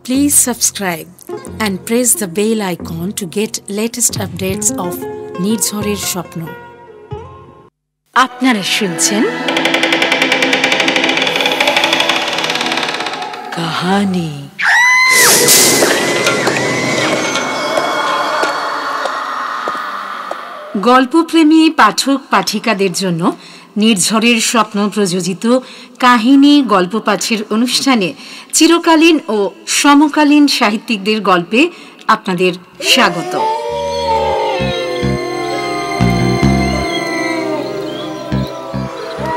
Please subscribe and press the bell icon to get latest updates of নির্ঝরের স্বপ্ন। আপনারা শুনছেন কাহিনী। গল্পপ্রেমী পাঠক পাঠিকাদের জন্য নির্ঝরের স্বপ্ন প্রযোজিত কাহিনী গল্প পাঠের অনুষ্ঠানে চিরকালীন ও সমকালীন সাহিত্যিকদের গল্পে আপনাদের স্বাগত।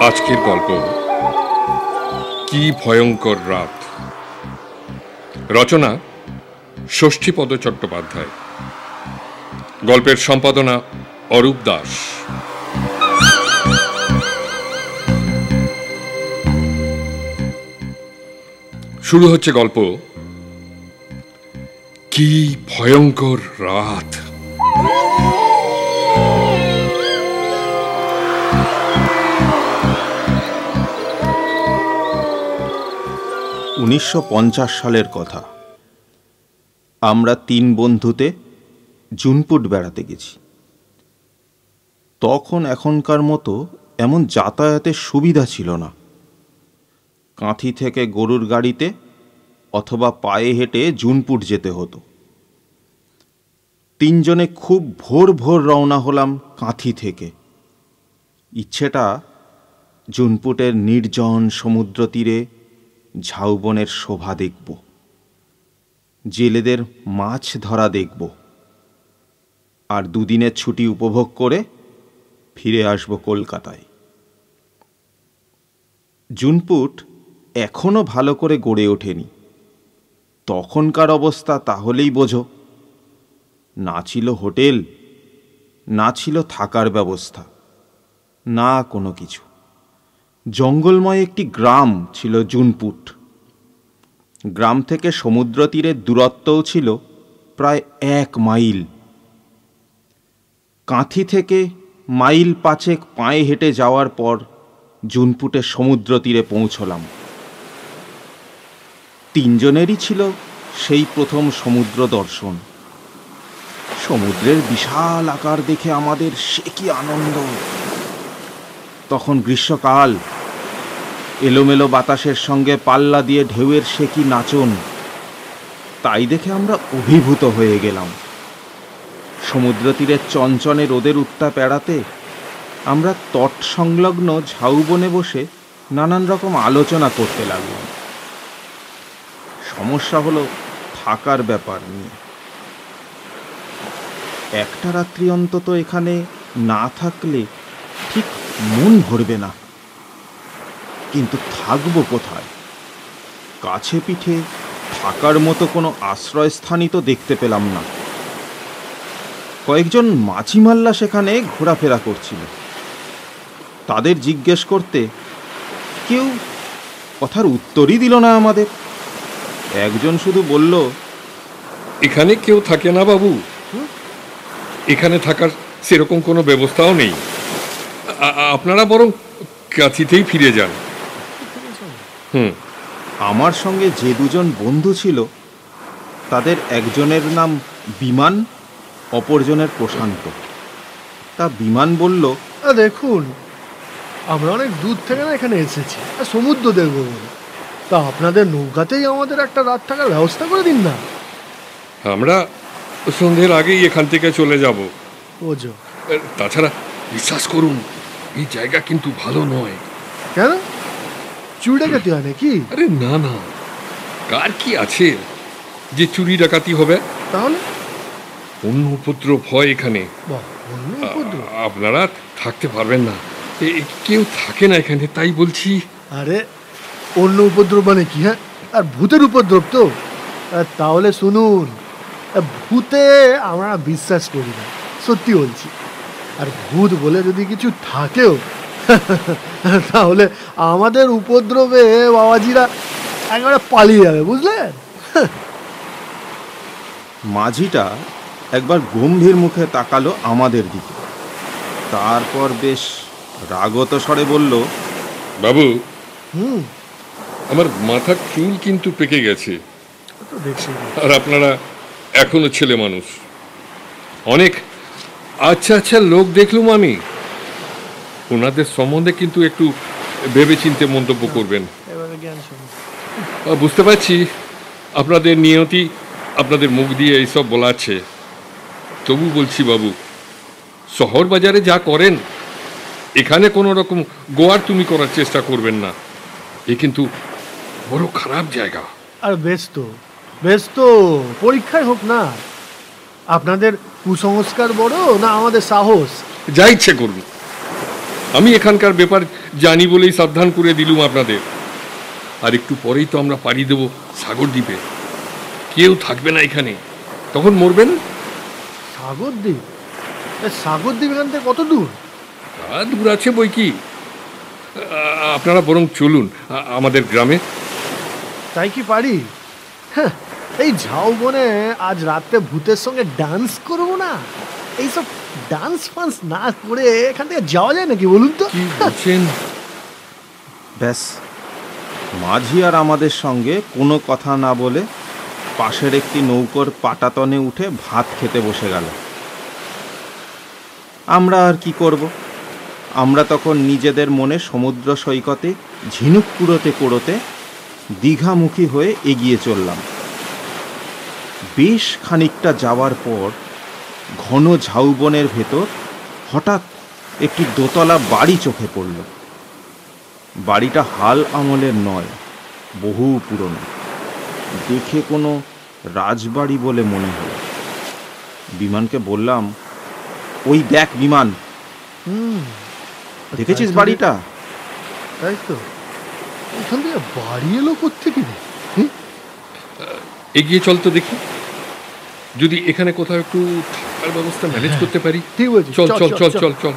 আজকের গল্প কি ভয়ঙ্কর রাত। রচনা ষষ্ঠীপদ চট্টোপাধ্যায়, গল্পের সম্পাদনা অরূপ দাস। শুরু হচ্ছে গল্প কি ভয়ঙ্কর রাত। 1950 সালের কথা। আমরা 3 বন্ধুতে জুনপুট বেড়াতে গেছি। তখন এখনকার মতো এমন যাতায়াতের সুবিধা ছিল না। কাঁথি থেকে গরুর গাড়িতে অথবা পায়ে হেঁটে জুনপুট যেতে হতো। 3 জনে খুব ভোর ভোর রওনা হলাম কাঁথি থেকে। ইচ্ছেটা জুনপুটের নির্জন সমুদ্র তীরে ঝাউবনের শোভা দেখব, জেলেদের মাছ ধরা দেখব, আর 2 দিনের ছুটি উপভোগ করে ফিরে আসব কলকাতায়। জুনপুট এখনো ভালো করে গড়ে ওঠেনি। তখনকার অবস্থা তাহলেই বোঝো। না ছিল হোটেল, না ছিল থাকার ব্যবস্থা, না কোনো কিছু। জঙ্গলময় একটি গ্রাম ছিল জুনপুট। গ্রাম থেকে সমুদ্র তীরের দূরত্বও ছিল প্রায় 1 মাইল। কাঁথি থেকে মাইল 5 পায়ে হেঁটে যাওয়ার পর জুনপুটের সমুদ্র তীরে পৌঁছলাম। 3 জনেরই ছিল সেই প্রথম সমুদ্র দর্শন। সমুদ্রের বিশাল আকার দেখে আমাদের সে কি আনন্দ! তখন গ্রীষ্মকাল, এলোমেলো বাতাসের সঙ্গে পাল্লা দিয়ে ঢেউয়ের সে কি নাচন! তাই দেখে আমরা অভিভূত হয়ে গেলাম। সমুদ্র তীরের চঞ্চনে রোদের উত্তাপ এড়াতে আমরা তট সংলগ্ন ঝাউবনে বসে নানান রকম আলোচনা করতে লাগলাম। সমস্যা হলো থাকার ব্যাপার নিয়ে। একটা রাত্রি অন্তত এখানে না থাকলে ঠিক মন ভরবে না। কিন্তু থাকবো কোথায়? কাছে পিঠে থাকার মতো কোনো আশ্রয়স্থানই তো দেখতে পেলাম না। কয়েকজন মাঝিমাল্লা সেখানে ঘোরাফেরা করছিল। তাদের জিজ্ঞেস করতে কেউ কথার উত্তরই দিল না আমাদের। একজন শুধু বলল, এখানে কেউ থাকে না বাবু, এখানে থাকার সেরকম কোনো ব্যবস্থাও নেই। আপনারা বরং কাঁথিতেই ফিরে যান। আমার সঙ্গে যে 2 জন বন্ধু ছিল তাদের একজনের নাম বিমান, অপরজনের প্রশান্ত। তা বিমান বলল, দেখুন, আমরা অনেক দূর থেকে না এখানে এসেছি সমুদ্র দেখব বলে। তা আপনাদের নৌকাতেই আমাদের একটা রাত থাকার ব্যবস্থা করে দিন না। আমরা সন্ধ্যের আগেই এখান থেকে চলে যাব। বোঝো, তাছাড়া বিশ্বাস করুন, এই জায়গা কিন্তু ভালো নয়। কেন? চুরি ডাকাতি হয় নাকি? আরে না না, কার কি আছে যে চুরি ডাকাতি হবে? তাহলে অন্য উপদ্রব হয় এখানে। আপনারা থাকতে পারবেন না, কেউ থাকে না এখানে, তাই বলছি। আরে অন্য উপদ্রব মানে কি? হ্যাঁ, আর ভূতের উপদ্রব তো। তাহলে শুনুন, ভূতে আমরা বিশ্বাস করি না, সত্যি বলছি। আর ভূত বলে যদি কিছু থাকেও তাহলে আমাদের উপদ্রবে বাবাজিরা একেবারে পালিয়ে যাবে, বুঝলেন? মাঝিটা একবার গম্ভীর মুখে তাকালো আমাদের দিকে। তারপর বেশ রাগত স্বরে বলল, বাবু, আমার মাথার চুল কিন্তু পেকে গেছে। তো দেখছি। আর আপনারা এখনো ছেলে মানুষ, অনেক আচ্ছা আচ্ছা লোক দেখলুম আমি। ওনাদের সম্বন্ধে কিন্তু একটু ভেবেচিন্তে মন্তব্য করবেন। এবারে জ্ঞান শুনুন। বুঝতে পারছি আপনাদের নিয়তি আপনাদের মুখ দিয়ে এইসব বলাচ্ছে, তবু বলছি বাবু, শহর বাজারে যা করেন এখানে কোনো রকম গোয়ার তুমি করার চেষ্টা করবেন না। এ কিন্তু বড় খারাপ জায়গা। আর বেশ তো পরীক্ষায় হোক না। আপনাদের কুসংস্কার বড় না আমাদের সাহস? যা ইচ্ছে করুন, আমি এখানকার ব্যাপার জানি বলেই সাবধান করে দিলুম আপনাদের। আর একটু পরেই তো আমরা পাড়ি দেব সাগর দ্বীপে। কেউ থাকবে না এখানে, তখন মরবেন। সাগরদ্বীপ? সাগরদ্বীপ এখান থেকে কত দূর? দূর আছে বই কি। আপনারা বরং চলুন আমাদের গ্রামে। তাই কি পারি? হ্যাঁ, এই ঝাউবনে আজ রাতে ভূতের সঙ্গে ডান্স করবো না? এইসব ডান্স ফান্স না করে এখান থেকে যাওয়া যায় নাকি বলুন তো? কি বলছেন? ব্যাস, মাঝি আর আমাদের সঙ্গে কোনো কথা না বলে পাশের একটি নৌকোর পাটাতনে উঠে ভাত খেতে বসে গেল। আমরা আর কি করব? আমরা তখন নিজেদের মনে সমুদ্র সৈকতে ঝিনুক কুড়োতে কুড়োতে দীঘামুখী হয়ে এগিয়ে চললাম। বেশ খানিকটা যাওয়ার পর ঘন ঝাউবনের ভেতর হঠাৎ একটি দোতলা বাড়ি চোখে পড়ল। বাড়িটা হাল আমলের নয়, বহু পুরনো। দেখে কোনো রাজবাড়ি বলে মনে হলো। বিমানকে বললাম, ওই দেখ বিমান, দেখেছিস বাড়িটা? তাই তো, এখান থেকে বাড়ি এলো কোত্থেকে? এগিয়ে চল তো দেখি, যদি এখানে কোথাও একটু থাকার ব্যবস্থা ম্যানেজ করতে পারি। ঠিক বলছি, চল চল চল চল চল।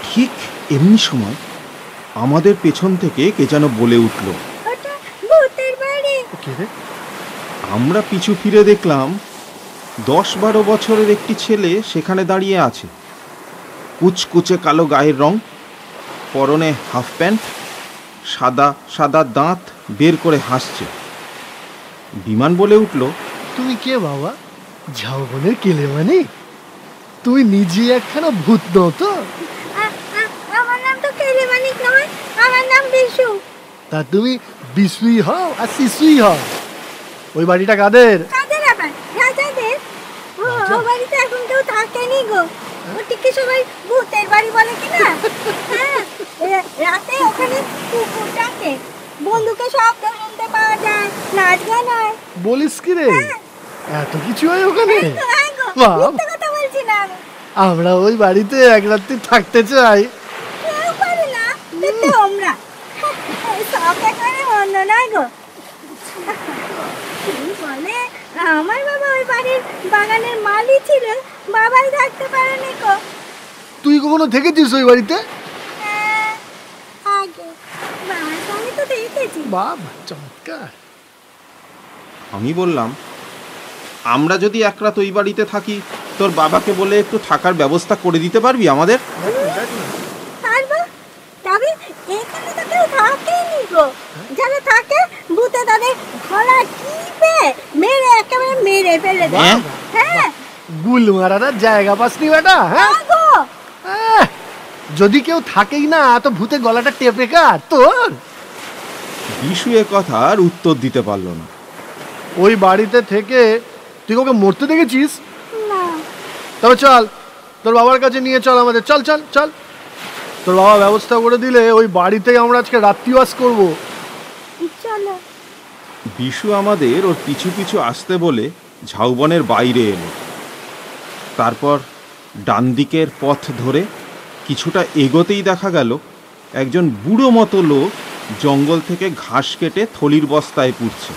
ঠিক এমনি সময় আমাদের পেছন থেকে কে যেন বলে উঠল, আমরা পিছু ফিরে দেখলাম 10-12 বছরের একটি ছেলে সেখানে দাঁড়িয়ে আছে। কুচকুচে কালো গায়ের রং, পরনে হাফ প্যান্ট, সাদা সাদা দাঁত বের করে হাসছে। বিমান বলে উঠল, তুমি কে বাবা? ঝাউবনের কেলে মানে? তুমি নিজে একখানা ভূত নও তো? আমার নাম তো কেলে মানিক নয়, আমার নাম বিশু। তা তুমি বিশুই হও আর শিশুই হও। ওই বাড়িটা কাদের? কাদের আবার? রাজাদের। ও বাড়িতে এখন কেউ থাকেনি গো। ওটিকে সবাই ভূতের বাড়ি বলে কিনা? হ্যাঁ, রাতে ওখানে কুকুর ডাকে, বন্দুকের শব্দ শুনতে পাওয়া যায়, নাচ গান হয়। বলিস কি রে? এত কিছু হয় ওখানে? মিথ্যে কথা বলছি না আমি। আমরা ওই বাড়িতে এক রাত্রি থাকতে চাই। কেউ পারে না, তোমরা সব এখানে অন্য নয় গো। বলে আমার বাবা ওই বাড়ির বাগানের মালি ছিল, বাবাই থাকতে পারেনি গো। তুই কখনো থেকেছিস ওই বাড়িতে? আগে বাবার সঙ্গে তো দেখেছি। বাবা, চমৎকার। আমি বললাম, আমরা যদি এক রাত ওই বাড়িতে থাকি, তোর বাবাকে বলে একটু থাকার ব্যবস্থা করে দিতে পারবি আমাদের? পারবো, তবে এখানে তো কেউ থাকেনি গো। যারা থাকে ভূতে তাদের গলা টিপে মেরে একেবারে মেরে ফেলে দেয়। হ্যাঁ, গুল মারার জায়গা পাসনি বেটা? হ্যাঁ, যদি কেউ থাকেই না তো ভূতে গলাটা টেপে কাট তোর। বিশু এ কথার উত্তর দিতে পারল না। ওই বাড়িতে থেকে তুই ওকে মরতে দেখেছিস? না। তবে চল, তোর বাবার কাছে নিয়ে চল আমাদের। চল চল চল, তোর বাবা ব্যবস্থা করে দিলে ওই বাড়িতেই আমরা আজকে রাত্রিবাস করবো। চলো। বিশু আমাদের ওর পিছু পিছু আসতে বলে ঝাউবনের বাইরে এলো। তারপর ডান দিকের পথ ধরে কিছুটা এগোতেই দেখা গেল একজন বুড়ো মতো লোক জঙ্গল থেকে ঘাস কেটে থলির বস্তায় পুড়ছে।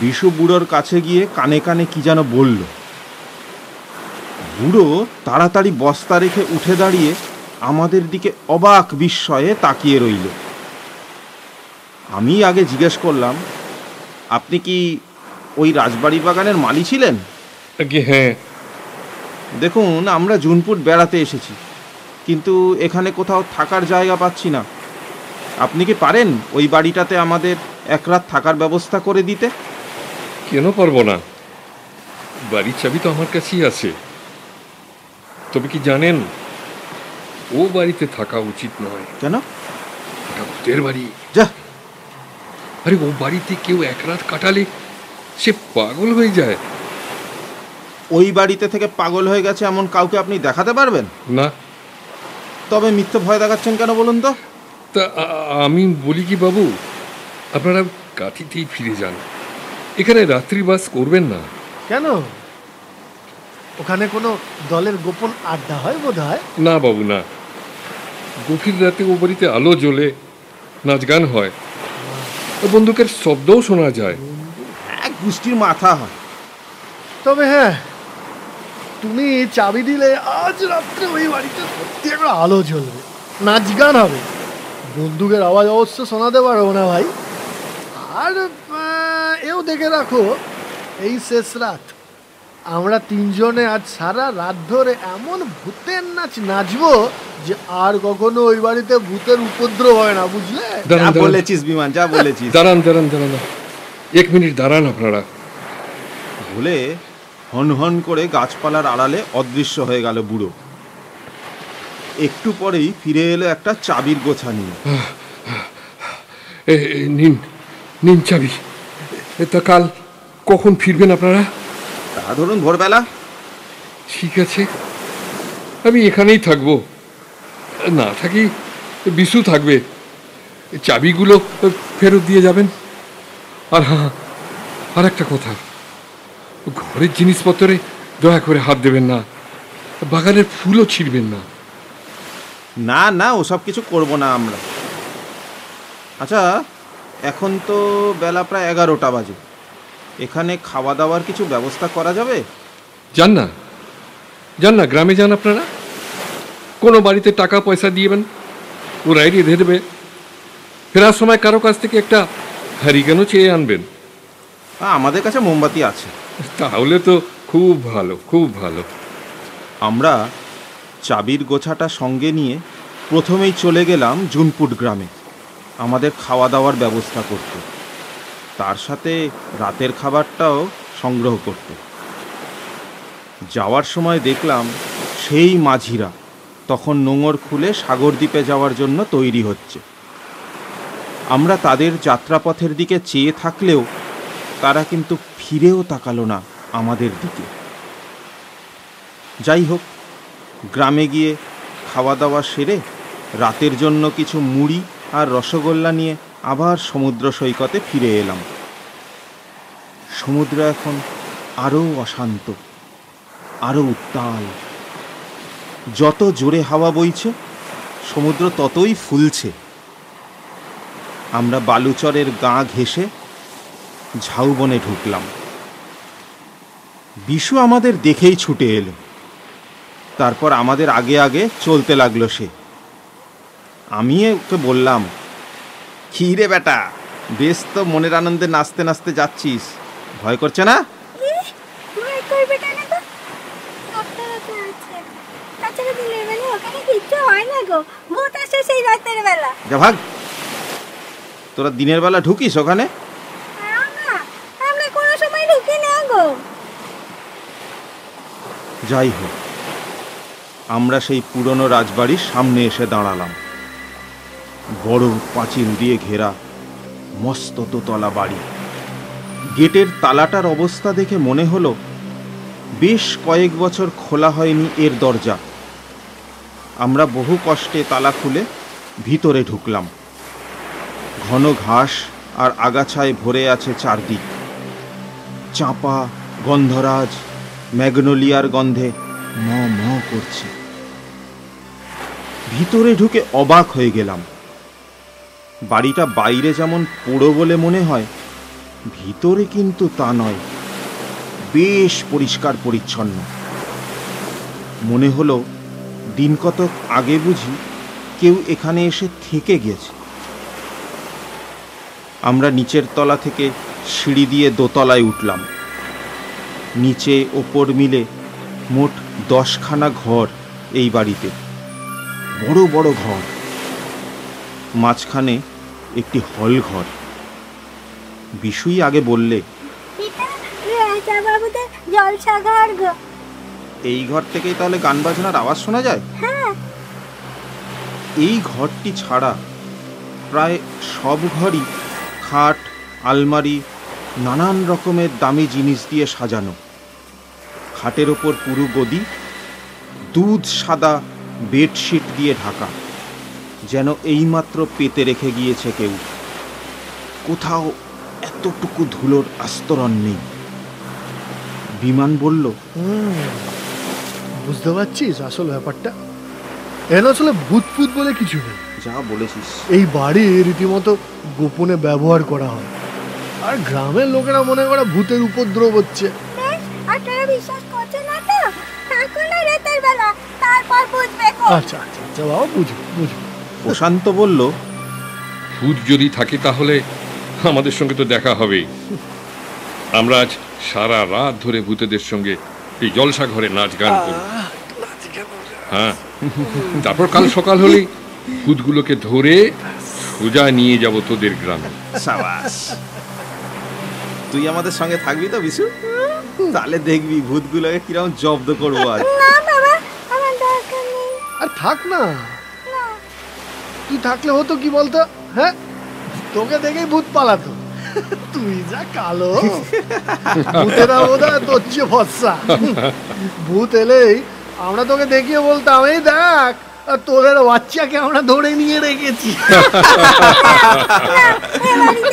বিশু বুড়োর কাছে গিয়ে কানে কানে কি যেন বলল। বুড়ো তাড়াতাড়ি বস্তা রেখে উঠে দাঁড়িয়ে আমাদের দিকে অবাক বিস্ময়ে তাকিয়ে রইল। আমি আগে জিজ্ঞেস করলাম, আপনি কি ওই রাজবাড়ি বাগানের মালি ছিলেন? হ্যাঁ। দেখুন, আমরা জুনপুর বেড়াতে এসেছি, কিন্তু এখানে কোথাও থাকার জায়গা পাচ্ছি না। আপনি কি পারেন ওই বাড়িটাতে আমাদের এক রাত থাকার ব্যবস্থা করে দিতে? কেন পারবো না? বাড়ির চাবি তো আমার কাছেই আছে। তবে কি জানেন, ও বাড়িতে থাকা উচিত নয়। কেন? ওটা ভূতের বাড়ি। যা, আরে ও বাড়িতে কেউ এক রাত কাটালে সে পাগল হয়ে যায়। ওই বাড়িতে থেকে পাগল হয়ে গেছে এমন কাউকে আপনি দেখাতে পারবেন? না। তবে মিথ্যে ভয় দেখাচ্ছেন কেন বলুন তো? তা আমি বলি কি বাবু, আপনারা কাঠিতেই ফিরে যান, এখানে রাত্রিবাস করবেন না। কেন? ওখানে কোনো দলের গোপন আড্ডা হয় বোধ হয়? না বাবু না, গভীর রাতে ও বাড়িতে আলো জ্বলে, নাচ গান হয়, বন্দুকের শব্দও শোনা যায়। এক গোষ্ঠীর মাথা হয়। তবে হ্যাঁ, তুমি চাবি দিলে আজ রাত্রে ওই বাড়িতে সত্যি একটা আলো জ্বলবে, নাচ গান হবে, বন্দুকের আওয়াজ অবশ্য শোনাতে পারবো না ভাই। আর এও দেখে রাখো, এই শেষ রাত আমরা তিনজনে আজ সারা রাত ধরে এমন ভূতের নাচ নাচবো যে আর কখনো ওই বাড়িতে ভূতের উপদ্রব হয় না, বুঝলে? যা বলেছিস বিমান, যা বলেছিস। দাঁড়ান দাঁড়ান দাঁড়ান, 1 মিনিট দাঁড়ান আপনারা। বলে হন হন করে গাছপালার আড়ালে অদৃশ্য হয়ে গেল বুড়ো। একটু পরেই ফিরে এলো একটা চাবির গোছা নিয়ে। নিন নিন চাবি। তা কাল কখন ফিরবেন আপনারা? তা ধরুন ভোরবেলা। ঠিক আছে, আমি এখানেই থাকবো, না থাকি বিশু থাকবে। চাবিগুলো ফেরত দিয়ে যাবেন। আর হ্যাঁ, আর একটা কথা, ঘরের জিনিসপত্রে দয়া করে হাত দেবেন না, বাগানের ফুলও ছিঁড়বেন না। না না, ওসব কিছু করব না আমরা। আচ্ছা, এখন তো বেলা প্রায় 11টা বাজে, এখানে খাওয়া দাওয়ার কিছু ব্যবস্থা করা যাবে? যান না, যান না, গ্রামে যান আপনারা, কোনো বাড়িতে টাকা পয়সা দিয়েবেন, ওরাই রেঁধে দেবে। ফেরার সময় কারো কাছ থেকে একটা হারিকেনও চেয়ে আনবেন। আমাদের কাছে মোমবাতি আছে। তাহলে তো খুব ভালো, খুব ভালো। আমরা চাবির গোছাটা সঙ্গে নিয়ে প্রথমেই চলে গেলাম জুনপুট গ্রামে আমাদের খাওয়া দাওয়ার ব্যবস্থা করতে, তার সাথে রাতের খাবারটাও সংগ্রহ করতে। যাওয়ার সময় দেখলাম সেই মাঝিরা তখন নোঙর খুলে সাগরদ্বীপে যাওয়ার জন্য তৈরি হচ্ছে। আমরা তাদের যাত্রাপথের দিকে চেয়ে থাকলেও তারা কিন্তু ফিরেও তাকালো না আমাদের দিকে। যাই হোক, গ্রামে গিয়ে খাওয়া দাওয়া সেরে রাতের জন্য কিছু মুড়ি আর রসগোল্লা নিয়ে আবার সমুদ্র সৈকতে ফিরে এলাম। সমুদ্র এখন আরও অশান্ত, আরও উত্তাল। যত জোরে হাওয়া বইছে সমুদ্র ততই ফুলছে। আমরা বালুচরের গা ঘেঁষে ঝাউবনে ঢুকলাম। বিশু আমাদের দেখেই ছুটে এলো, তারপর আমাদের আগে আগে চলতে লাগলো সে। আমি ওকে বললাম, কি রে বেটা, বেশ তো মনের আনন্দে নাচতে নাচতে যাচ্ছিস, ভয় করছে না? ভয় করবে কেন গো? আপনারা তো আছেন। তাছাড়া দিনের বেলা ওখানে কিচ্ছু হয় না গো, ভূত আসে সেই রাতের বেলা। যা ভাগ, তোরা দিনের বেলা ঢুকিস ওখানে? আমরা কোনো সময় ঢুকি না গো। যাই হোক, আমরা সেই পুরনো রাজবাড়ির সামনে এসে দাঁড়ালাম। বড় পাঁচিল দিয়ে ঘেরা মস্ত দোতলা বাড়ি। গেটের তালাটার অবস্থা দেখে মনে হলো বেশ কয়েক বছর খোলা হয়নি এর দরজা। আমরা বহু কষ্টে তালা খুলে ভিতরে ঢুকলাম। ঘন ঘাস আর আগাছায় ভরে আছে চারদিক। চাঁপা, গন্ধরাজ, ম্যাগনোলিয়ার গন্ধে ম ম করছে। ভিতরে ঢুকে অবাক হয়ে গেলাম। বাড়িটা বাইরে যেমন পোড়ো বলে মনে হয়, ভিতরে কিন্তু তা নয়, বেশ পরিষ্কার পরিচ্ছন্ন। মনে হলো দিন কতক আগে বুঝি কেউ এখানে এসে থেকে গেছে। আমরা নিচের তলা থেকে সিঁড়ি দিয়ে দোতলায় উঠলাম। নিচে ওপর মিলে মোট 10খানা ঘর এই বাড়িতে, বড় বড় ঘর। মাঝখানে একটি হল ঘর। বিশুই আগে বললে, ভিতরে রাজা বাবুদের জলসাঘর গো। এই ঘর থেকেই তাহলে গান বাজনার আওয়াজ শোনা যায়? হ্যাঁ, এই ঘরটি ছাড়া প্রায় সব ঘরই খাট, আলমারি, নানান রকমের দামি জিনিস দিয়ে সাজানো। খাটের ওপর পুরু গদি, দুধ সাদা বেডশিট দিয়ে ঢাকা, যেন এইমাত্র পেতে রেখে গিয়েছে কেউ। কোথাও এতটুকু ধুলোর আস্তরণ নেই। বিমান বলল, বুঝতে পারছিস আসল ব্যাপারটা? এর আসলে ভূত ফুত বলে কিছু নেই। যা বলেছিস। এই বাড়ি রীতিমতো গোপনে ব্যবহার করা হয়, আর গ্রামের লোকেরা মনে করে ভূতের উপদ্রব হচ্ছে। বেশ, আপনারা বিশ্বাস করছেন না তো? থাকুন না রাতের বেলা, তারপর বুঝবে। আচ্ছা আচ্ছা আচ্ছা বাবা, বুঝবো বুঝবো। প্রশান্ত বলল, ভূত যদি থাকে তাহলে আমাদের সঙ্গে তো দেখা হবেই। আমরা আজ সারা রাত ধরে ভূতেদের সঙ্গে এই জলসা ঘরে নাচ গান করব। হ্যাঁ, তারপর কাল সকাল হলেই ভূতগুলোকে ধরে সোজা নিয়ে যাব তোদের গ্রামে। সাবাস। তুই আমাদের সঙ্গে থাকবি তো বিশু? তাহলে দেখবি ভূতগুলোকে কিরকম জব্দ করবো আজ। না বাবা, আমার দরকার নেই। আর থাক না, না, তুই থাকলে হতো কি বলতো? হ্যাঁ, তোকে দেখেই ভূত পালাতো। তুই যা কালো, ভূতেরা বোধহয় তোর চেয়ে ভরসা। ভূত এলেই আমরা তোকে দেখিয়ে বলতাম, এই দেখ তোদের বাচ্চাকে আমরা ধরে নিয়ে রেখেছি। এ বাড়িতে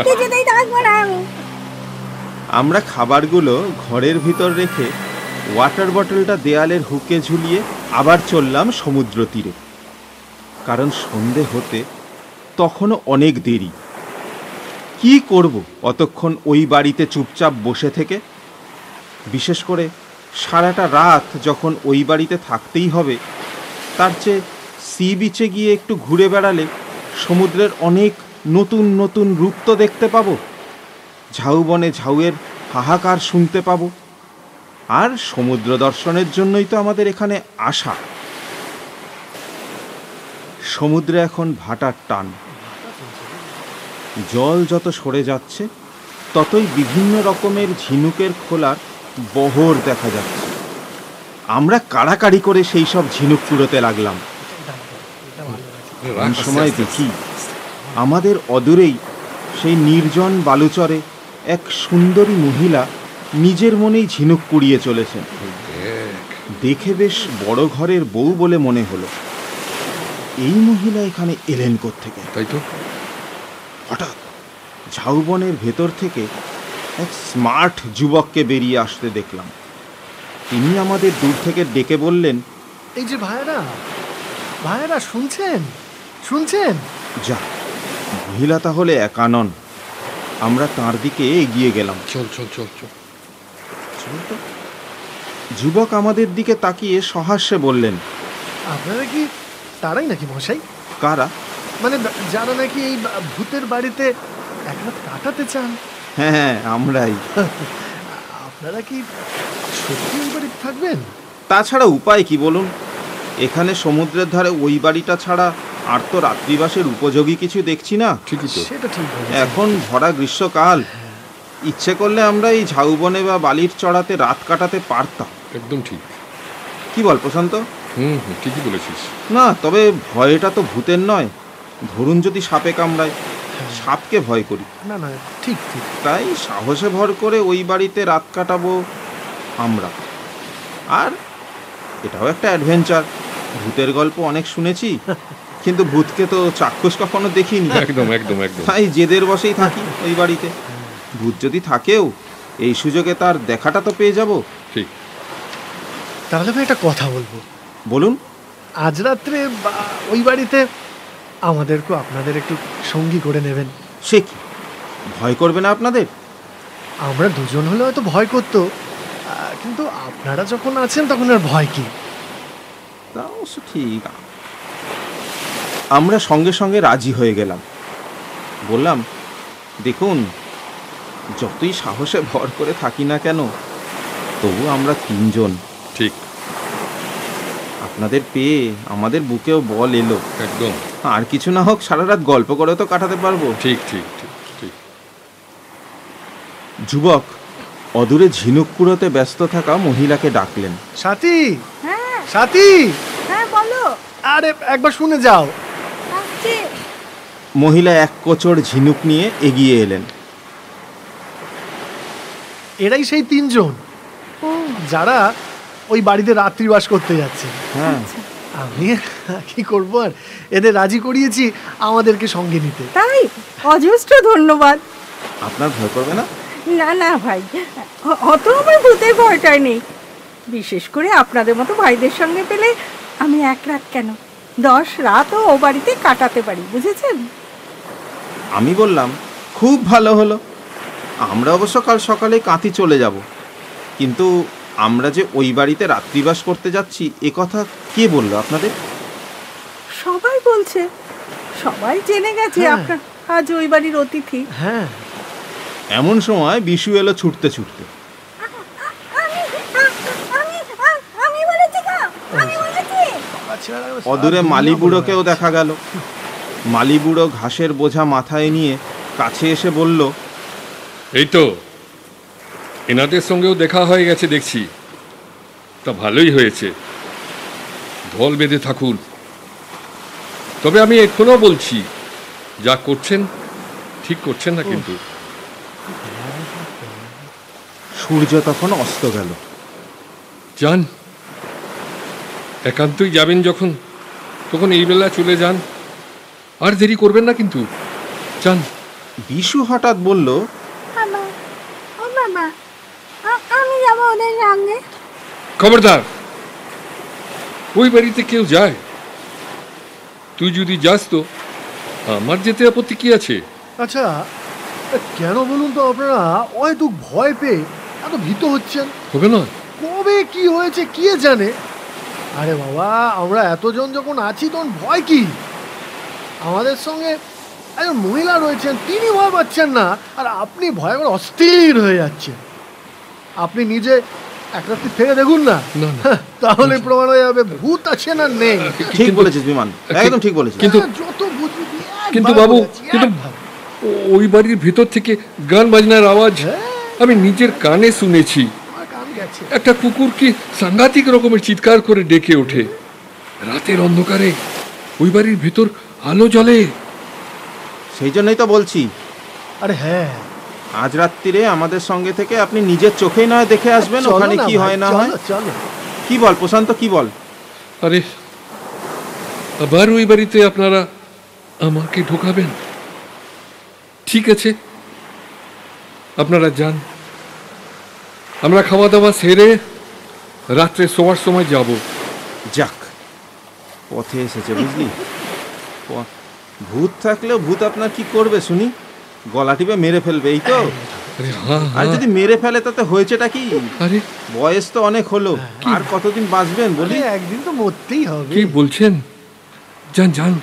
কিছুতেই থাকবো না আমি। আমরা খাবারগুলো ঘরের ভিতর রেখে ওয়াটার বটলটা দেয়ালের হুকে ঝুলিয়ে আবার চললাম সমুদ্র তীরে। কারণ সন্ধে হতে তখনও অনেক দেরি। কি করব অতক্ষণ ওই বাড়িতে চুপচাপ বসে থেকে? বিশেষ করে সারাটা রাত যখন ওই বাড়িতে থাকতেই হবে, তার চেয়ে সি বিচে গিয়ে একটু ঘুরে বেড়ালে সমুদ্রের অনেক নতুন নতুন রূপ তো দেখতে পাবো। ঝাউবনে ঝাউয়ের হাহাকার শুনতে পাবো। আর সমুদ্র দর্শনের জন্যই তো আমাদের এখানে আসা। সমুদ্রে এখন ভাটার টান। জল যত সরে যাচ্ছে ততই বিভিন্ন রকমের ঝিনুকের খোলার বহর দেখা যাচ্ছে। আমরা কাড়াকাড়ি করে সেই সব ঝিনুক কুড়োতে লাগলাম। কোন সময় দেখি আমাদের অদূরেই সেই নির্জন বালুচরে এক সুন্দরী মহিলা নিজের মনেই ঝিনুক কুড়িয়ে চলেছেন। দেখে বেশ বড় ঘরের বউ বলে মনে হলো। এই মহিলা এখানে এলেন কোত্থেকে? তাই তো। হঠাৎ ঝাউবনের ভেতর থেকে এক স্মার্ট যুবককে বেরিয়ে আসতে দেখলাম। তিনি আমাদের দূর থেকে ডেকে বললেন, এই যে ভাইরা, ভাইরা শুনছেন শুনছেন? যা, মহিলা তাহলে একা নন। আমরা তাঁর দিকে এগিয়ে গেলাম। চল চল চল চল। যুবক আমাদের দিকে তাকিয়ে সহাস্যে বললেন, আপনারা কি তারাই নাকি মশাই? কারা? মানে যারা নাকি এই ভূতের বাড়িতে এক রাত কাটাতে চান? হ্যাঁ, আমরাই। আপনারা কি সত্যি ওই বাড়িতে থাকবেন? তাছাড়া উপায় কি বলুন? এখানে সমুদ্রের ধারে ওই বাড়িটা ছাড়া আর তো রাত্রিবাসের উপযোগী কিছু দেখছি না। ঠিকই তো। সেটা ঠিক বলেছেন। এখন ভরা গ্রীষ্মকাল, ইচ্ছে করলে আমরা এই ঝাউবনে বা বালির চড়াতে রাত কাটাতে পারতাম। একদম ঠিক। কি বল প্রশান্ত? ঠিকই বলেছিস। না, তবে ভয়টা তো ভূতের নয়। ধরুন যদি সাপে কামড়ায়, সাপকে ভয় করি। না না, ঠিক ঠিক। তাই সাহসে ভর করে ওই বাড়িতে রাত কাটাবো আমরা। আর এটাও একটা অ্যাডভেঞ্চার। ভূতের গল্প অনেক শুনেছি, কিন্তু ভূতকে তো চাক্ষুষ কখনো দেখিনি। একদম একদম একদম। তাই জেদের বসেই থাকি ওই বাড়িতে। ভূত যদি থাকেও এই সুযোগে তার দেখাটা তো পেয়ে যাব। ঠিক। তাহলে আমি একটা কথা বলবো। বলুন। আজ রাত্রে ওই বাড়িতে আমাদেরকে আপনাদের একটু সঙ্গী করে নেবেন। সে কি, ভয় করবে না আপনাদের? আমরা দুজন হলে হয়তো ভয় করতো, কিন্তু আপনারা যখন আছেন তখন আর ভয় কি? তা অবশ্য ঠিক। আমরা সঙ্গে সঙ্গে রাজি হয়ে গেলাম। বললাম, দেখুন, যতই সাহসে ভর করে থাকি না কেন, তবু আমরা তিনজন। ঠিক। আপনাদের পেয়ে আমাদের বুকেও বল এলো। একদম। আর কিছু না হোক, সারা রাত গল্প করে তো কাটাতে পারবো। ঠিক ঠিক ঠিক ঠিক। যুবক অদূরে ঝিনুক কুড়োতে ব্যস্ত থাকা মহিলাকে ডাকলেন। সাথী, হ্যাঁ সাথী, হ্যাঁ বলো। আরে একবার শুনে যাও। আসছি। মহিলা এক কোচড় ঝিনুক নিয়ে এগিয়ে এলেন। এরাই সেই 3 জন ও যারা ওই বাড়িতে রাত্রিবাস করতে যাচ্ছে। হ্যাঁ, আমি কি করবো আর, এদের রাজি করিয়েছি আমাদেরকে সঙ্গে নিতে। তাই? অজস্র ধন্যবাদ। আপনার ভয় করবে না? না না ভাই, অত আমার ভূতের ভয়টাই নেই। বিশেষ করে আপনাদের মতো ভাইদের সঙ্গে পেলে আমি 1 রাত কেন 10 রাতও ও বাড়িতে কাটাতে পারি, বুঝেছেন? আমি বললাম, খুব ভালো হলো। আমরা অবশ্য কাল সকালে কাঁথি চলে যাব, কিন্তু আমরা যে ওই বাড়িতে রাত্রিবাস করতে যাচ্ছি এ কথা কে বললো আপনাদের? সবাই বলছে, সবাই জেনে গেছে হ্যাঁ। আপনার আজ ওই বাড়ির অতিথি। হ্যাঁ, এমন সময় বিশু এলো ছুটতে ছুটতে। আমি বলেছি গো, আমি বলেছি। অদূরে মালিবুড়োকেও দেখা গেল। মালিবুড়ো ঘাসের বোঝা মাথায় নিয়ে কাছে এসে বলল, এই তো এনাদের সঙ্গেও দেখা হয়ে গেছে দেখছি। তা ভালোই হয়েছে, ঢল বেঁধে থাকুন। তবে আমি এখনো বলছি, যা করছেন ঠিক করছেন না কিন্তু। সূর্য তখন অস্ত গেল। যান, একান্তই যাবেন যখন, তখন এই বেলা চলে যান, আর দেরি করবেন না কিন্তু। যান। বিশু হঠাৎ বলল, মামা, ও মামা, আমি যাবো ওদের সঙ্গে। খবরদার, ওই বাড়িতে কেউ যায়? তুই যদি যাস তো আমার যেতে আপত্তি কি আছে? আচ্ছা কেন বলুন তো আপনারা হয়তো ভয় পেয়ে এত ভীত হচ্ছেন? হবে না? কবে কি হয়েছে কে জানে। আরে বাবা, আমরা এতজন যখন আছি তখন ভয় কি? আমাদের সঙ্গে একজন মহিলা রয়েছেন, তিনি ভয় পাচ্ছেন না, আর আপনি ভয় করে অস্থির হয়ে যাচ্ছেন। আপনি নিজে এক রাত্রি থেকে দেখুন না, না, না। তাহলে প্রমাণ হয়ে যাবে ভূত আছে না নেই। ঠিক বলেছিস বিমান, একদম ঠিক বলেছিস। কিন্তু যত বুঝবি কিন্তু বাবু, কিন্তু ওই বাড়ির ভিতর থেকে গান বাজনার আওয়াজ আমি নিজের কানে শুনেছি। একটা কুকুর কি সাংঘাতিক রকমের চিৎকার করে ডেকে ওঠে। রাতের অন্ধকারে ওই বাড়ির ভিতর আলো জ্বলে। সেই জন্যই তো বলছি, আরে হ্যাঁ, আজ রাত্রিরে আমাদের সঙ্গে থেকে আপনি নিজের চোখেই নয় দেখে আসবেন ওখানে কি হয় না হয়। চলো। কি বল প্রশান্ত, কি বল? আরে আবার ওই বাড়িতে আপনারা আমাকে ঢোকাবেন? ঠিক আছে, আপনারা যান। আমরা খাওয়া দাওয়া সেরে রাত্রে শোয়ার সময় যাব। যাক, পথে এসেছে বুঝলি। ভূত থাকলেও ভূত আপনার কি করবে শুনি? গলা টিপে মেরে ফেলবে, এই তো। আরে হ্যাঁ, আর যদি মেরে ফেলে তাতে হয়েছেটা কি? আরে বয়স তো অনেক হলো, আর কতদিন বাঁচবেন বলি? একদিন তো মরতেই হবে। কি বলছেন? যান যান,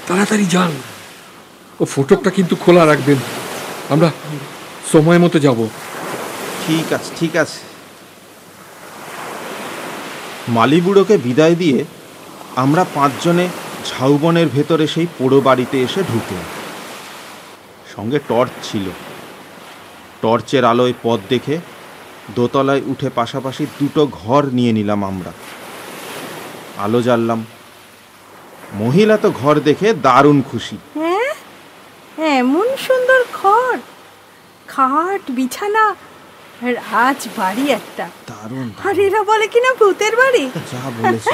তাড়াতাড়ি যান। ও ফটকটা কিন্তু খোলা রাখবেন, আমরা সময় মতো যাব। ঠিক আছে, ঠিক আছে। মালিবুড়োকে বিদায় দিয়ে আমরা 5 জনে ঝাউবনের ভেতরে সেই পোড়ো বাড়িতে এসে ঢুকলাম। সঙ্গে টর্চ ছিল। টর্চের আলোয় পথ দেখে দোতলায় উঠে পাশাপাশি 2টো ঘর নিয়ে নিলাম আমরা। আলো জ্বাললাম। মহিলা তো ঘর দেখে দারুণ খুশি। হ্যাঁ, এমন সুন্দর ঘর, খাট বিছানা, রাজ বাড়ি একটা। দারুণ। আর এরা বলে কিনা ভূতের বাড়ি। যা বলেছে।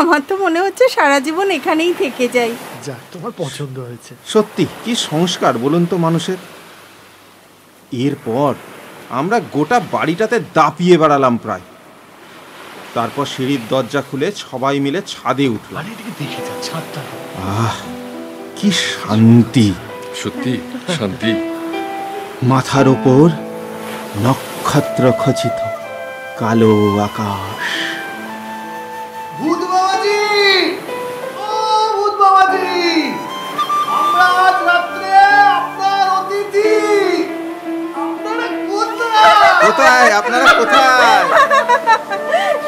আমার তো মনে হচ্ছে সারা জীবন এখানেই থেকে যাই। যা, তোমার পছন্দ হয়েছে। সত্যি কি সংস্কার বলুন তো মানুষের। এরপর আমরা গোটা বাড়িটাতে দাপিয়ে বেড়ালাম প্রায়। তারপর সিঁড়ির দরজা খুলে সবাই মিলে ছাদে উঠলাম। আরে এদিকে দেখে যা, ছাদটা। আহ, কি শান্তি। সত্যি শান্তি। মাথার ওপর নক্ষত্র খচিত কালো আকাশ। ভূত বাবাজি, ও ভূত বাবাজি, আমরা আজ রাত্রে আপনার অতিথি। আপনারা কোথায়? কোথায় আপনারা, কোথায়?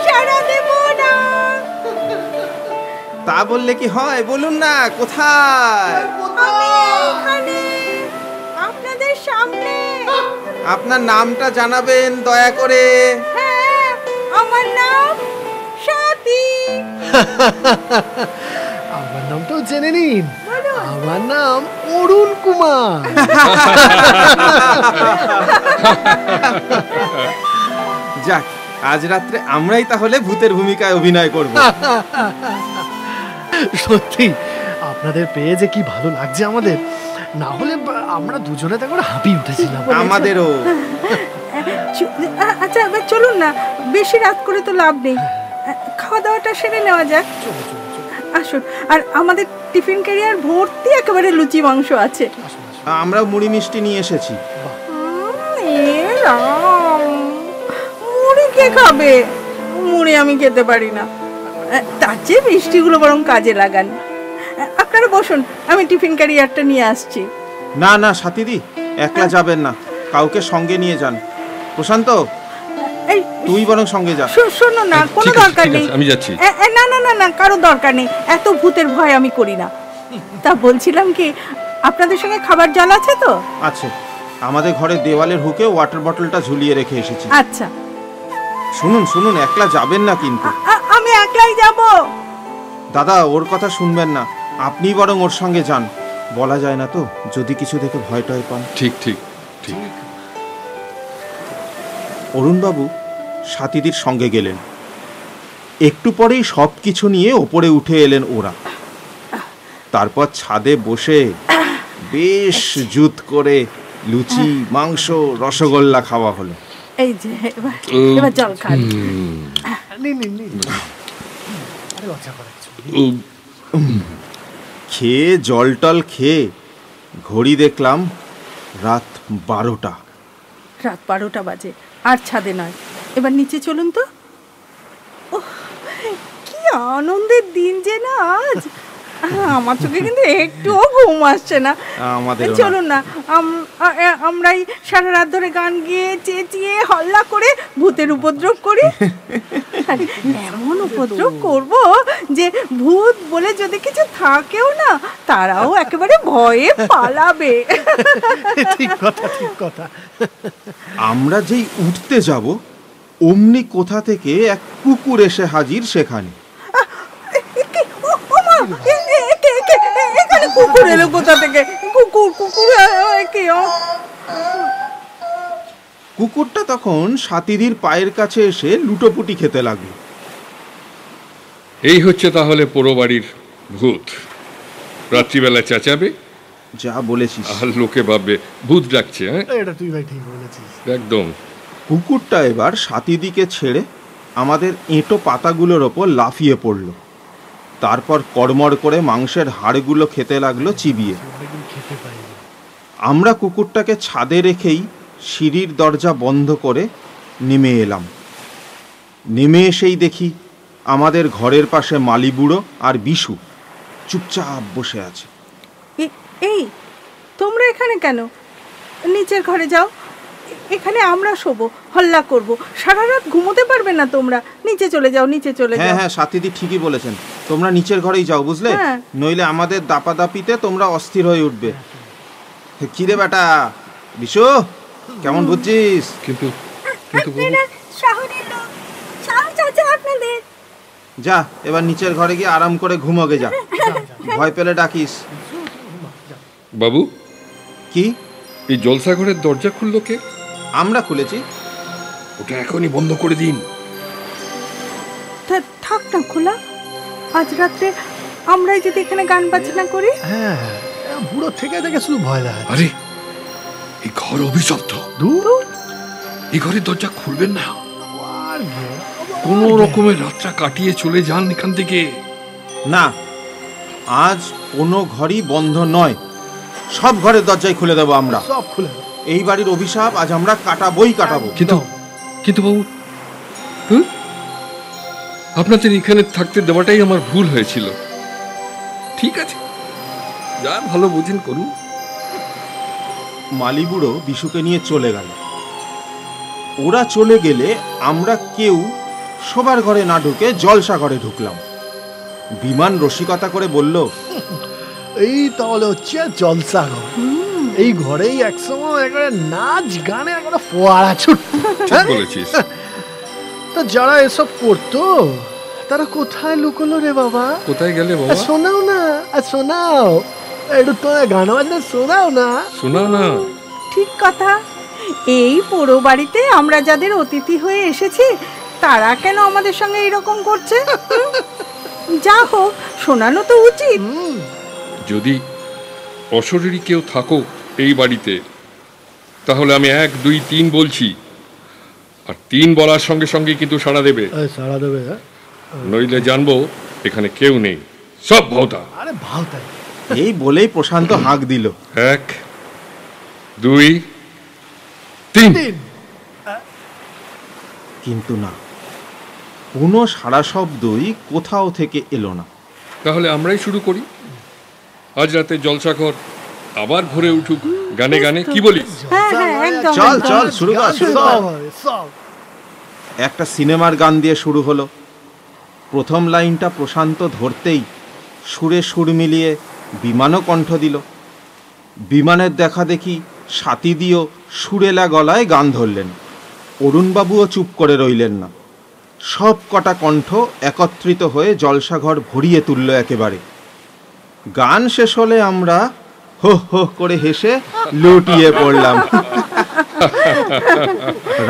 সারা দেব না। তা বললে কি হয়, বলুন না কোথায়? আমি এখানে আপনাদের সামনে। আপনার নামটা জানাবেন দয়া করে। হ্যাঁ, আমার নাম সাথী। আমার নামটাও জেনে নিন, আমার নাম অরুণ কুমার। যাক, আজ রাত্রে আমরাই তাহলে ভূতের ভূমিকায় অভিনয় করব। সত্যি আপনাদের পেয়ে যে কি ভালো লাগছে আমাদের, না হলে আমরা দুজনে তো করে হাঁপিয়ে উঠেছিলাম। আমাদেরও। আচ্ছা, এবার চলুন না, বেশি রাত করে তো লাভ নেই, খাওয়া দাওয়াটা সেরে নেওয়া যাক। আসুন, আর আমাদের টিফিন ক্যারিয়ার ভর্তি একেবারে লুচি মাংস আছে। আমরা মুড়ি মিষ্টি নিয়ে এসেছি। মুড়ি কে খাবে? মুড়ি আমি খেতে পারি না, তার চেয়ে মিষ্টিগুলো বরং কাজে লাগান। আপনারা বসুন, আমি টিফিন ক্যারিয়ারটা নিয়ে আসছি। না না সাথীদি, একলা যাবেন না, কাউকে সঙ্গে নিয়ে যান। প্রশান্ত, তুই বরং সঙ্গে যা। শোনো না, কোনো দরকার নেই, আমি যাচ্ছি। না না না না, কারো দরকার নেই, এত ভূতের ভয় আমি করি না। তা বলছিলাম কি, আপনাদের সঙ্গে খাবার জল আছে তো? আছে, আমাদের ঘরে দেওয়ালের হুকে ওয়াটার বটলটা ঝুলিয়ে রেখে এসেছি। আচ্ছা। শুনুন শুনুন, একলা যাবেন না কিন্তু। আমি একলাই যাব। দাদা, ওর কথা শুনবেন না, আপনি বরং ওর সঙ্গে যান। বলা যায় না তো, যদি কিছু দেখে ভয় টয় পান। ঠিক ঠিক ঠিক। অরুণবাবু সাথীদের সঙ্গে গেলেন। একটু পরেই সব কিছু নিয়ে ওপরে উঠে এলেন ওরা। তারপর ছাদে বসে বেশ জুত করে লুচি, মাংস, রসগোল্লা খাওয়া হলো। এই যে এবার জল খান। খেয়ে জল টল খেয়ে ঘড়ি দেখলাম রাত 12টা। রাত 12টা বাজে, আর ছাদে নয়, এবার নিচে চলুন তো। কি আনন্দের দিন যে না আজ, আমার চোখে কিন্তু একটুও ঘুম আসছে না। চলুন না, আমরাই সারা রাত ধরে গান গেয়ে চেঁচিয়ে হল্লা করে ভূতের উপদ্রব করি। এমন উপদ্রব করব যে ভূত বলে যদি কিছু থাকেও না, তারাও একেবারে ভয়ে পালাবে। ঠিক কথা, ঠিক কথা। আমরা যেই উঠতে যাব, অমনি কোথা থেকে এক কুকুর এসে হাজির সেখানে। কুকুর এলো কোথা থেকে? কুকুরটা তখন সাথীদির পায়ের কাছে এসে লুটোপুটি খেতে লাগলো। এই হচ্ছে তাহলে পোড়ো বাড়ির ভূত। রাত্রিবেলা চেঁচাবে, যা বলেছিস, আর লোকে ভাববে ভূত ডাকছে। হ্যাঁ, এটা তুই ভাই ঠিক বলেছিস একদম। কুকুরটা এবার সাথীদিকে ছেড়ে আমাদের এঁটো পাতাগুলোর ওপর লাফিয়ে পড়ল। তারপর কড়মড় করে মাংসের হাড়গুলো খেতে লাগলো চিবিয়ে। আমরা কুকুরটাকে ছাদে রেখেই সিঁড়ির দরজা বন্ধ করে নেমে এলাম। নেমে এসেই দেখি আমাদের ঘরের পাশে মালিবুড়ো আর বিশু চুপচাপ বসে আছে। এই, তোমরা এখানে কেন? নিচের ঘরে যাও, এখানে আমরা শোবো, হল্লা করব, সারা রাত ঘুমোতে পারবে না তোমরা। নিচে চলে যাও, নিচে চলে যাও। হ্যাঁ হ্যাঁ, সাথীদি ঠিকই বলেছেন, তোমরা নিচের ঘরেই যাও, বুঝলে? নইলে আমাদের দাপাদাপিতে তোমরা অস্থির হয়ে উঠবে। কিরে বেটা বিশু, কেমন বুঝছিস? কিন্তু যা, এবার নিচের ঘরে গিয়ে আরাম করে ঘুমোগে যা, ভয় পেলে ডাকিস। বাবু, কি? এই জলসা ঘরের দরজা খুললো কে? আমরা খুলেছি। ওটা এখনই বন্ধ করে দিন। থাক না খোলা, আজ রাত্রে আমরাই যদি এখানে গান বাজনা করি। হ্যাঁ, বুড়ো থেকে থেকে শুধু ভয় লাগে। আরে, এই ঘর অভিশপ্ত। দূর, এই ঘরের দরজা খুলবেন না, কোন রকমের রাতটা কাটিয়ে চলে যান এখান থেকে। না, আজ কোনো ঘরই বন্ধ নয়, সব ঘরের দরজাই খুলে দেবো আমরা। সব খুলে এই বাড়ির অভিশাপ আজ আমরা কাটাবোই কাটাবো। কিন্তু বাবু, আপনাদের এখানে থাকতে দেওয়াটাই আমার ভুল হয়েছিল। ঠিক আছে, যা ভালো বুঝেন করুন। মালিবুড়ো বিশুকে নিয়ে চলে গেল। ওরা চলে গেলে আমরা কেউ শোবার ঘরে না ঢুকে জলসা ঘরে ঢুকলাম। বিমান রসিকতা করে বলল, এই তাহলে হচ্ছে জলসা ঘর। এই ঘরেই একসময় একবারে নাচ গানে একবারে ফোয়ারা ছুট। ঠিক বলেছিস। তা যারা এসব করতো তারা কোথায় লুকোলো রে বাবা? কোথায় গেলে বাবা? শোনাও না, শোনাও একটু, তোমার গান বাজনা শোনাও না। শোনাও না। ঠিক কথা। এই পুরো বাড়িতে আমরা যাদের অতিথি হয়ে এসেছি তারা কেন আমাদের সঙ্গে এরকম করছে? যা হোক, শোনানো তো উচিত। যদি অশরীরী কেউ থাকো এই বাড়িতে, তাহলে আমি 1, 2, 3 বলছি, আর 3 বলার সঙ্গে সঙ্গে কিন্তু সাড়া দেবে। সাড়া দেবে? নইলে জানবো এখানে কেউ নেই, সব ভাওতা। আরে ভাওতাই। এই বলেই প্রশান্ত হাঁক দিল। 1, 2, 3। কিন্তু না, কোনো সারা শব্দই কোথাও থেকে এলো না। তাহলে আমরাই শুরু করি। আজ রাতে জলসাঘর আবার ভরে উঠুক গানে গানে, কি বলিস? চল চল, শুরু কর, শুরু কর। একটা সিনেমার গান দিয়ে শুরু হলো। প্রথম লাইনটা প্রশান্ত ধরতেই সুরে সুর মিলিয়ে বিমানও কণ্ঠ দিল। বিমানের দেখা দেখি সাথীদিও সুরেলা গলায় গান ধরলেন। অরুণবাবুও চুপ করে রইলেন না। সব কটা কণ্ঠ একত্রিত হয়ে জলসাঘর ভরিয়ে তুলল একেবারে। গান শেষ হলে আমরা হো হো করে হেসে লুটিয়ে পড়লাম।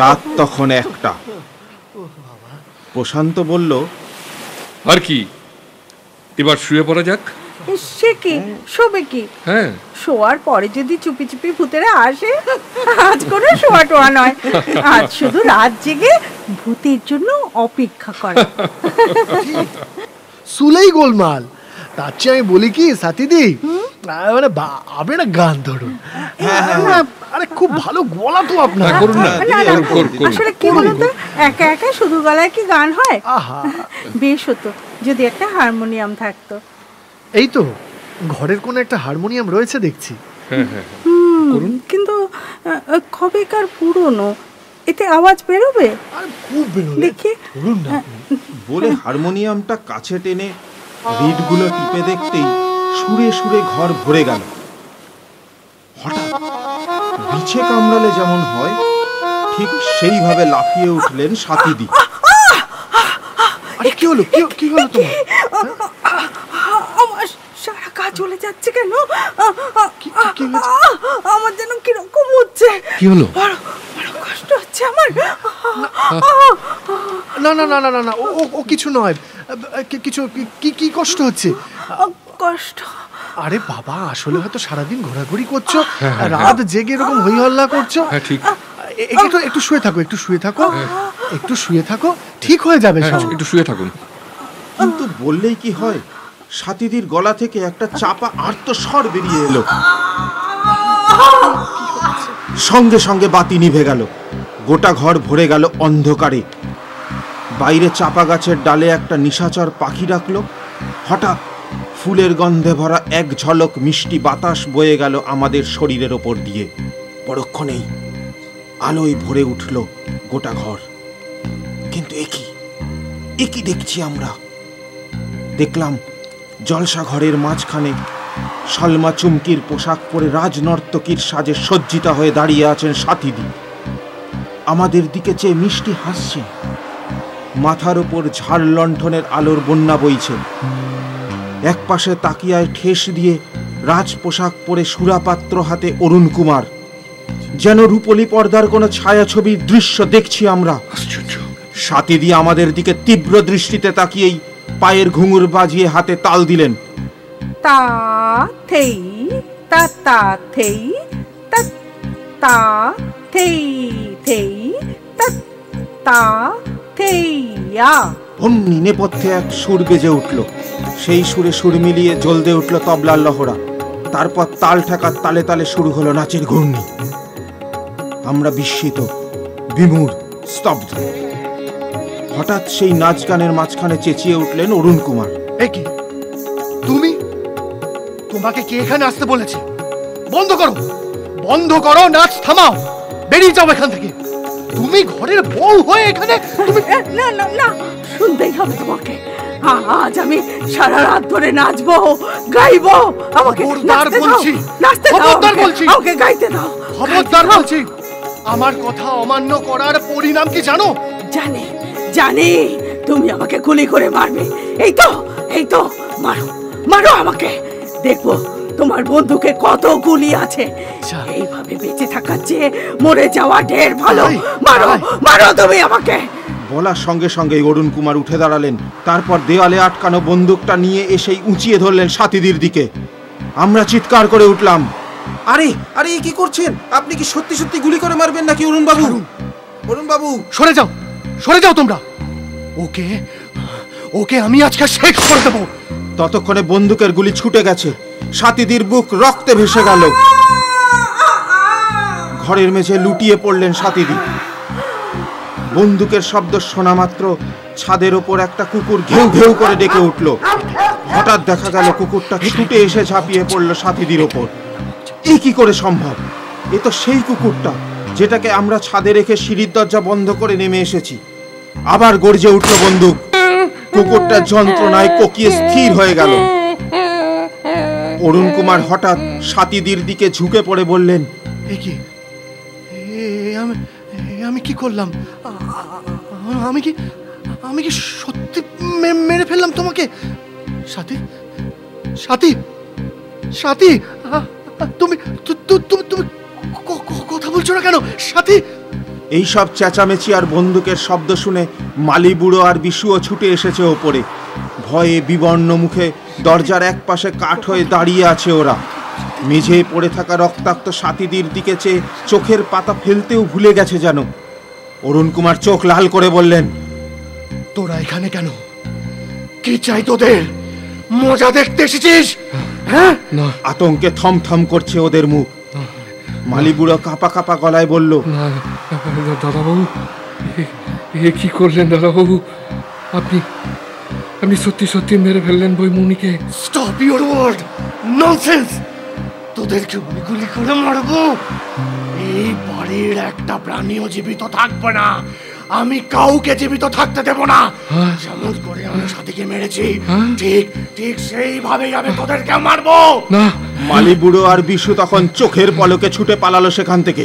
রাত তখন 1টা। প্রশান্ত বলল, আর কি, এবার শুয়ে পড়া যাক। সে কি শোবে কি? হ্যাঁ, শোয়ার পরে যদি চুপি চুপি ভূতেরা আসে, আজ কোনো শোয়া টোয়া নয়, আজ শুধু রাত জেগে ভূতের জন্য অপেক্ষা করা। সুলেই গোলমাল। তার চেয়ে আমি বলি কি সাথীদি, মানে আপনি না গান ধরুন। আরে খুব ভালো গলা তো আপনার। করুন না। আসলে কি বলুন তো, একা একা শুধু গলায় কি গান হয়? বেশ হতো যদি একটা হারমোনিয়াম থাকতো। এই তো ঘরের কোন একটা হারমোনিয়াম রয়েছে দেখছি। কিন্তু কবেকার পুরনো, এতে আওয়াজ বেরোবে? খুব বেরোবে, দেখি। বলে হারমোনিয়ামটা কাছে টেনে রিডগুলো টিপে দেখতেই সুরে সুরে ঘর ভরে গেল। হঠাৎ বিছে কামড়ালে যেমন হয় ঠিক সেইভাবে লাফিয়ে উঠলেন সাথীদি। কি হলো, কি হলো তোমার? আমার সারা গা চলে যাচ্ছে কেন? আমার যেন কিরকম হচ্ছে। কি হলো? বড় কষ্ট হচ্ছে আমার। না না না না না না, ও কিছু নয়। কিছু কি কষ্ট হচ্ছে? কষ্ট? আরে বাবা, আসলে হয়তো সারাদিন ঘোরাঘুরি করছো, রাত জেগে এরকম হই হল্লা করছো। হ্যাঁ ঠিক। একটু শুয়ে থাকো, একটু শুয়ে থাকো, ঠিক হয়ে যাবে। একটু শুয়ে থাকুন। কিন্তু বললেই কি হয়, সাথীদির গলা থেকে একটা চাপা আর্তস্বর বেরিয়ে এলো। সঙ্গে সঙ্গে বাতি নিভে গেল। গোটা ঘর ভরে গেল অন্ধকারে। বাইরে চাপা গাছের ডালে একটা নিশাচর পাখি ডাকলো। হঠাৎ ফুলের গন্ধে ভরা এক ঝলক মিষ্টি বাতাস বয়ে গেল আমাদের শরীরের ওপর দিয়ে। পরক্ষণেই আলোয় ভরে উঠল গোটা ঘর। কিন্তু একই দেখছি আমরা। দেখলাম জলসা ঘরের মাঝখানে সলমা চুমকির পোশাক পরে রাজনর্তকীর সাজে সজ্জিতা হয়ে দাঁড়িয়ে আছেন সাথীদি। আমাদের দিকে চেয়ে মিষ্টি হাসছে। মাথার উপর ঝাড় লণ্ঠনের আলোর বন্যা বইছে। এক পাশে তাকিয়ায় ঠেস দিয়ে রাজ পোশাক পরে সুরাপাত্র হাতে অরুণ কুমার। যেন রূপলী পর্দার কোনো ছায়াছবির দৃশ্য দেখছি আমরা। সাথীদি আমাদের দিকে তীব্র দৃষ্টিতে তাকিয়েই পায়ের ঘুঙুর বাজিয়ে হাতে তাল দিলেন। তা থেই তা তা থেই তা তা থেই থেই তা তা থেইয়া। অমনি নেপথ্যে এক সুর বেজে উঠল। সেই সুরে সুর মিলিয়ে জ্বলতে উঠল তবলার লহরা। তারপর তাল ঠেকার তালে তালে শুরু হলো নাচের ঘূর্ণি। আমরা বিস্মিত, বিমূঢ়, স্তব্ধ। হঠাৎ সেই নাচ গানের মাঝখানে চেঁচিয়ে উঠলেন অরুণ কুমার। কি তুমি? তোমাকে কে এখানে আসতে বলেছে? বন্ধ করো, নাচ থামাও, বেরিয়ে যাও এখান থেকে। তুমি ঘরের বউ হয়ে এখানে? না না না, শুনতেই হবে তোমাকে। আজ আমি সারা রাত ধরে নাচবো, গাইবো। আমাকে খবরদার নাচতে দাও, বলছি, নাচতে দাও, খবরদার বলছি। আমাকে গাইতে দাও। খবরদার বলছি, আমার কথা অমান্য করার পরিণাম কি জানো? জানি জানি, তুমি আমাকে গুলি করে মারবে। এই তো মারো মারো আমাকে, দেখবো তোমার বন্দুকে কত গুলি আছে। এইভাবে বেঁচে থাকার চেয়ে মরে যাওয়া ঢের ভালো। মারো মারো তুমি আমাকে। বলার সঙ্গে সঙ্গে অরুণ কুমার উঠে দাঁড়ালেন। তারপর দেওয়ালে আটকানো বন্দুকটা নিয়ে এসেই উঁচিয়ে ধরলেন সাথীদের দিকে। আমরা চিৎকার করে উঠলাম, আরে আরে কি করছেন? আপনি কি সত্যি সত্যি গুলি করে মারবেন নাকি অরুণ বাবু? অরুণ বাবু, সরে যাও, সরে যাও তোমরা। ওকে ওকে আমি আজকে শেষ করে দেবো। ততক্ষণে বন্দুকের গুলি ছুটে গেছে। সাথীদের বুক রক্তে ভেসে গেল। ঘরের মেঝে লুটিয়ে পড়লেন সাথীদি। বন্দুকের শব্দ শোনা মাত্র ছাদের ওপর একটা কুকুর ঘেউ ঘেউ করে ডেকে উঠল। হঠাৎ দেখা গেল কুকুরটা ছুটে এসে ঝাঁপিয়ে পড়ল সাথীদের ওপর। এ কি করে সম্ভব? এ তো সেই কুকুরটা যেটাকে আমরা ছাদে রেখে সিঁড়ির দরজা বন্ধ করে নেমে এসেছি। আবার গর্জে উঠল বন্দুক। কুকুরটা যন্ত্রণায় কোকিয়ে স্থির হয়ে গেল। অরুণ কুমার হঠাৎ সাথীদের দিকে ঝুঁকে পড়ে বললেন, আমি কি করলাম? আমি কি সত্যি মেরে ফেললাম তোমাকে? সাথী সাথী সাথী, তুমি তুমি কথা বলছো না কেন সাথী? এই সব চেঁচামেচি আর বন্দুকের শব্দ শুনে মালি বুড়ো আর বিশুও ছুটে এসেছে ওপরে। ভয়ে বিবর্ণ মুখে দরজার এক পাশে কাঠ হয়ে দাঁড়িয়ে আছে ওরা। মেঝে পড়ে থাকা রক্তাক্ত সাথীদের দিকে চেয়ে চোখের পাতা ফেলতেও ভুলে গেছে যেন। অরুণ কুমার চোখ লাল করে বললেন, তোরা এখানে কেন? কি চাই তোদের? মজা দেখতে এসেছিস? হ্যাঁ? আতঙ্কে থমথম করছে ওদের মুখ। মালি বুড়ো কাঁপা কাঁপা গলায় বলল, দাদাবাবু, এ কি করলেন দাদাবাবু? আপনি সত্যি সত্যি মেরে ফেললেন বইমুনিকে? Stop your word, nonsense! তোদেরকে গুলি করে মারবো? এই বাড়ির একটা প্রাণীও জীবিত থাকবে না। আমি কাউকে জীবিত থাকতে দেব না। যেমন করে আমি সাথীকে মেরেছি, ঠিক ঠিক সেইভাবেই আমি তোদেরকে মারবো। না! মালি বুড়ো আর বিশু তখন চোখের পলকে ছুটে পালালো সেখান থেকে।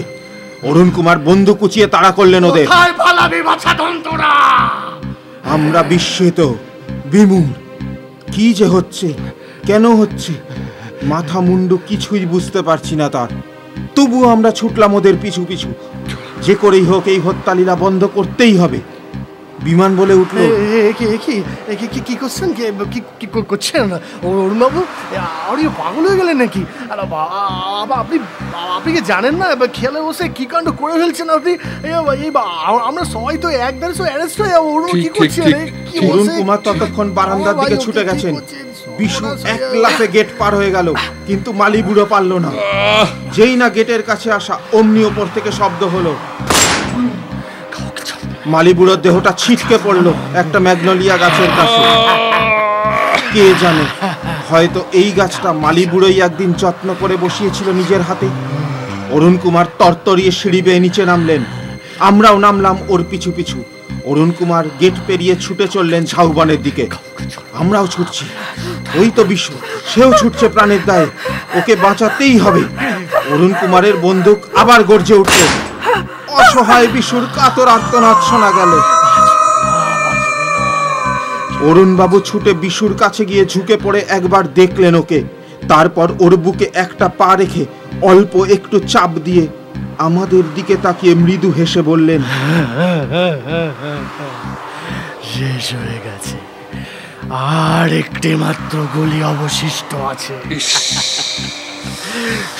অরুণ কুমার বন্দুক উঁচিয়ে তাড়া করলেন ওদের। কোথায় পালাবি বাছাধন তোরা? আমরা বিস্মিত, বিমূঢ়। কি যে হচ্ছে, কেন হচ্ছে, মাথা মুন্ডু কিছুই বুঝতে পারছি না তার। তবুও আমরা ছুটলাম ওদের পিছু পিছু। যে করেই হোক এই হত্যালীলা বন্ধ করতেই হবে। বিমান বলে উঠল, কি করছেন? কি করছেন অরুণ বাবু? আপনি পাগল হয়ে গেলেন নাকি? আপনি কি জানেন না খেলে বসে কি কাণ্ড করে ফেলছেন আপনি? আমরা সবাই তো একদারে অ্যারেস্ট হয়ে যাবো। অরুণ কি করছেন? অরুণ কুমার ততক্ষণ বারান্দার দিকে ছুটে গেছেন। বিশু এক লাফে গেট পার হয়ে গেল, কিন্তু মালি বুড়ো পারল না। যেই না গেটের কাছে আসা, অমনি ওপর থেকে শব্দ হলো। মালি বুড়োর দেহটা ছিটকে পড়লো একটা ম্যাগনোলিয়া গাছের কাছে। কে জানে, হয়তো এই গাছটা মালি বুড়োই একদিন যত্ন করে বসিয়েছিল নিজের হাতে। অরুণ কুমার তরতরিয়ে সিঁড়ি বেয়ে নিচে নামলেন। আমরাও নামলাম ওর পিছু পিছু। অরুণ কুমার গেট পেরিয়ে ছুটে চললেন ঝাউবনের দিকে। আমরাও ছুটছি। ওই তো বিশু, সেও ছুটছে প্রাণের দায়ে। ওকে বাঁচাতেই হবে। অরুণ কুমারের বন্দুক আবার গর্জে উঠল। অসহায় বিশুর কাতর আর্তনাদ শোনা গেল। অরুণ বাবু ছুটে বিশুর কাছে গিয়ে ঝুঁকে পড়ে একবার দেখলেন ওকে। তারপর ওর বুকে একটা পা রেখে অল্প একটু চাপ দিয়ে আমাদের দিকে তাকিয়ে মৃদু হেসে বললেন, শেষ হয়ে গেছে, আর একটি মাত্র গুলি অবশিষ্ট আছে।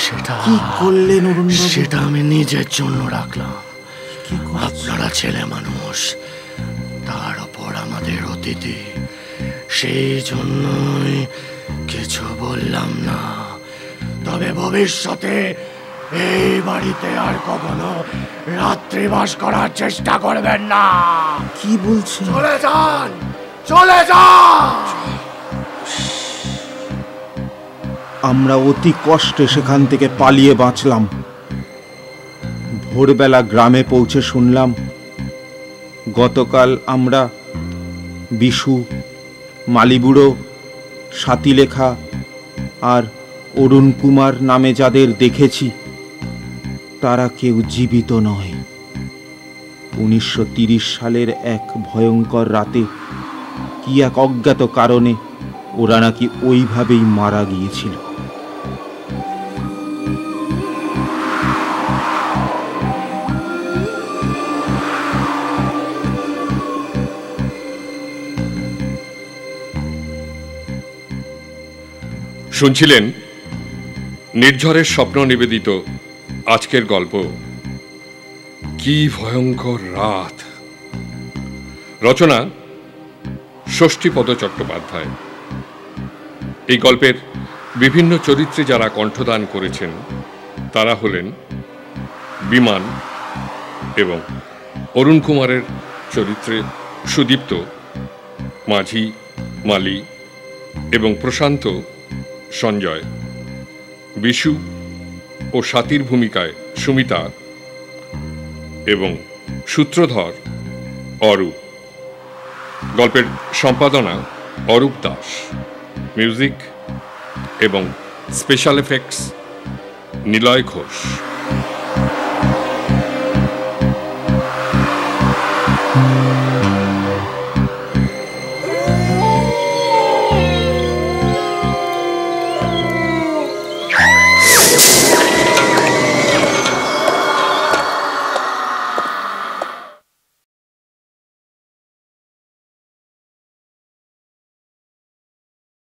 সেটা কি করলেন অরুণ বাবু? সেটা আমি নিজের জন্য রাখলাম। আপনারা ছেলে মানুষ, তার উপর আমাদের অতিথি, সেই জন্যই কিছু বললাম না। তবে ভবিষ্যতে এই বাড়িতে আর কখনো রাত্রিবাস করার চেষ্টা করবেন না। কি বলছেন? চলে যান, চলে যান। আমরা অতি কষ্টে সেখান থেকে পালিয়ে বাঁচলাম। ভোরবেলা গ্রামে পৌঁছে শুনলাম গতকাল আমরা বিশু, মালিবুড়ো, সাতিলেখা আর অরুণ কুমার নামে যাদের দেখেছি তারা কেউ জীবিত নয়। 1930 সালের এক ভয়ঙ্কর রাতে কি এক অজ্ঞাত কারণে ওরা নাকি ওইভাবেই মারা গিয়েছিল। শুনছিলেন নির্ঝরের স্বপ্ন নিবেদিত আজকের গল্প কি ভয়ঙ্কর রাত। রচনা ষষ্ঠীপদ চট্টোপাধ্যায়। এই গল্পের বিভিন্ন চরিত্রে যারা কণ্ঠদান করেছেন তারা হলেন বিমান এবং অরুণ কুমারের চরিত্রে সুদীপ্ত, মাঝি, মালি এবং প্রশান্ত সঞ্জয়, বিশু ও সাথীর ভূমিকায় সুমিতা এবং সূত্রধর অরূপ। গল্পের সম্পাদনা অরূপ দাস, মিউজিক এবং স্পেশাল এফেক্টস নিলয় ঘোষ।